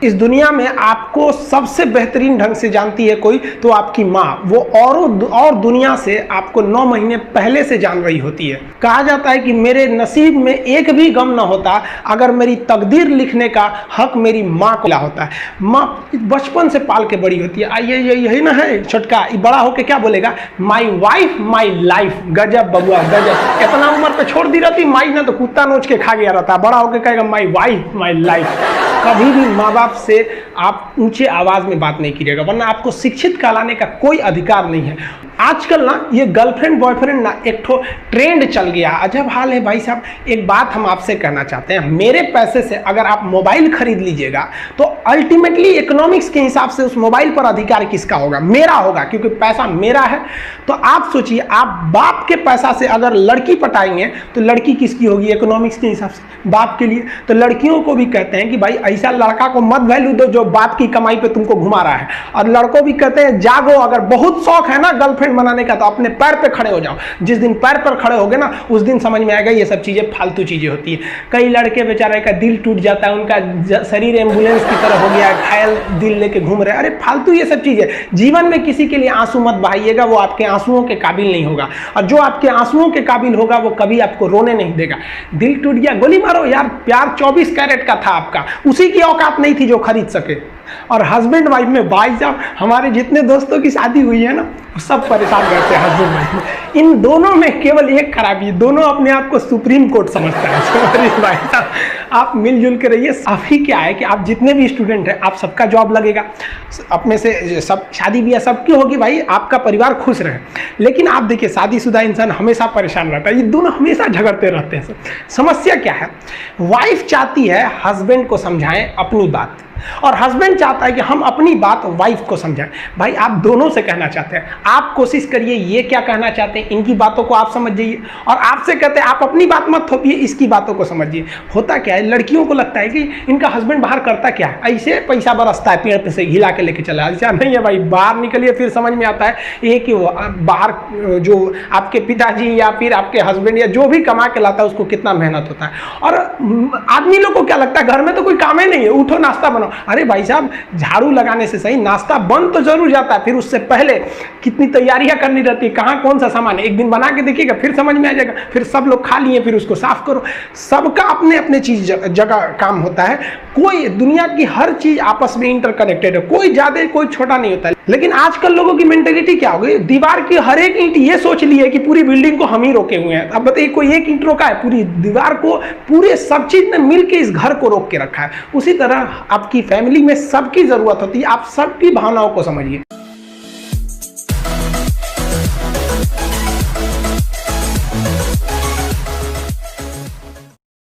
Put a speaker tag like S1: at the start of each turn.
S1: इस दुनिया में आपको सबसे बेहतरीन ढंग से जानती है कोई तो आपकी माँ। वो और दुनिया से आपको 9 महीने पहले से जान रही होती है। कहा जाता है कि मेरे नसीब में एक भी गम ना होता अगर मेरी तकदीर लिखने का हक मेरी माँ को होता है। माँ बचपन से पाल के बड़ी होती है। आइए यही ना है छोटका, बड़ा होके क्या बोलेगा, माई वाइफ माई लाइफ। गजब बबुआ गजब। इतना उम्र पे छोड़ दी रहती माई ना तो कुत्ता नोच के खा गया रहता, बड़ा होके कहेगा माई वाइफ माई लाइफ। कभी भी माँ बाप से आप ऊंचे आवाज में बात नहीं कीजिएगा, वरना आपको शिक्षित कहलाने का कोई अधिकार नहीं है। आजकल ना ये गर्लफ्रेंड बॉयफ्रेंड ना एक ठो ट्रेंड चल गया, अजब हाल है भाई साहब। एक बात हम आपसे कहना चाहते हैं, मेरे पैसे से अगर आप मोबाइल खरीद लीजिएगा तो अल्टीमेटली इकोनॉमिक्स के हिसाब से उस मोबाइल पर अधिकार किसका होगा, मेरा होगा, क्योंकि पैसा मेरा है। तो आप सोचिए, आप बाप के पैसा से अगर लड़की पटाएंगे तो लड़की किसकी होगी इकोनॉमिक्स के हिसाब से, बाप के लिए। तो लड़कियों को भी कहते हैं कि भाई ऐसा लड़का को मत वैल्यू दो जो बाप की कमाई पे तुमको घुमा रहा है। और लड़कों भी कहते हैं जागो, अगर बहुत शौक है ना गर्लफ्रेंड बनाने का तो अपने पैर पे खड़े हो जाओ। जिस दिन पैर पर खड़े होगे ना उस दिन समझ में आएगा ये सब चीजें फालतू चीजें होती है। कई लड़के बेचारे का दिल टूट जाता है, उनका शरीर एम्बुलेंस की तरह हो गया, घायल दिल लेके घूम रहे। अरे फालतू ये सब चीजें। जीवन में किसी के लिए आंसू मत बहाइएगा, वो आपके आंसुओं के काबिल नहीं होगा। और जो आपके आंसुओं के काबिल होगा वो कभी आपको रोने नहीं देगा। दिल टूट गया गोली मारो यार, प्यार 24 कैरेट का था आपका, उसी की औकात नहीं थी जो खरीद सके। और हस्बैंड वाइफ में भाई साहब, हमारे जितने दोस्तों की शादी हुई है ना सब परेशान रहते हैं हस्बैंड वाइफ में। इन दोनों में केवल एक खराबी, दोनों अपने आप को सुप्रीम कोर्ट समझता है। भाई साहब आप मिलजुल के रहिए। अभी क्या है कि आप जितने भी स्टूडेंट हैं आप सबका जॉब लगेगा, अपने से सब शादी ब्याह सबकी होगी, भाई आपका परिवार खुश रहे। लेकिन आप देखिए शादीशुदा इंसान हमेशा परेशान रहता है, ये दोनों हमेशा झगड़ते रहते हैं। समस्या क्या है, वाइफ चाहती है हस्बैंड को समझाएं अपनी बात, और हस्बैंड चाहता है कि हम अपनी बात वाइफ को समझाएं। भाई आप दोनों से कहना चाहते हैं, आप कोशिश करिए ये क्या कहना चाहते हैं इनकी बातों को आप समझ जाइए, और आपसे कहते हैं आप अपनी बात मत थोपिए, इसकी बातों को समझिए। होता क्या है, लड़कियों को लगता है कि इनका हस्बैंड बाहर करता क्या है, ऐसे पैसा बरसता है पेड़ पे से हिला के लेके चला। ऐसा नहीं है भाई, बाहर निकलिए फिर समझ में आता है ये कि बाहर जो आपके पिताजी या फिर आपके हस्बैंड या जो भी कमा के लाता है उसको कितना मेहनत होता है। और आदमी लोग को क्या लगता है घर में तो कोई काम ही नहीं है, उठो नाश्ता बनाओ। अरे भाई साहब झाड़ू लगाने से सही नाश्ता बन तो जरूर जाता है, फिर उससे पहले कितनी तैयारियां करनी रहती है, कहाँ कौन सा सामान है, एक दिन बना के देखिएगा फिर समझ में आ जाएगा। फिर सब लोग खा लिए फिर उसको साफ करो। सबका अपने अपने चीज जगह काम होता है। कोई दुनिया की हर चीज आपस में इंटरकनेक्टेड है, कोई ज्यादा कोई छोटा नहीं होता है। लेकिन आजकल लोगों की मेंटेलिटी क्या हो गई, दीवार की हर एक ईंट ये सोच ली है कि पूरी बिल्डिंग को हम ही रोके हुए हैं। अब बताइए कोई एक ईंट रोका है, पूरी दीवार को पूरे सब चीज ने मिलकर इस घर को रोक के रखा है। उसी तरह आपकी फैमिली में सबकी जरूरत होती है, आप सबकी भावनाओं को समझिए।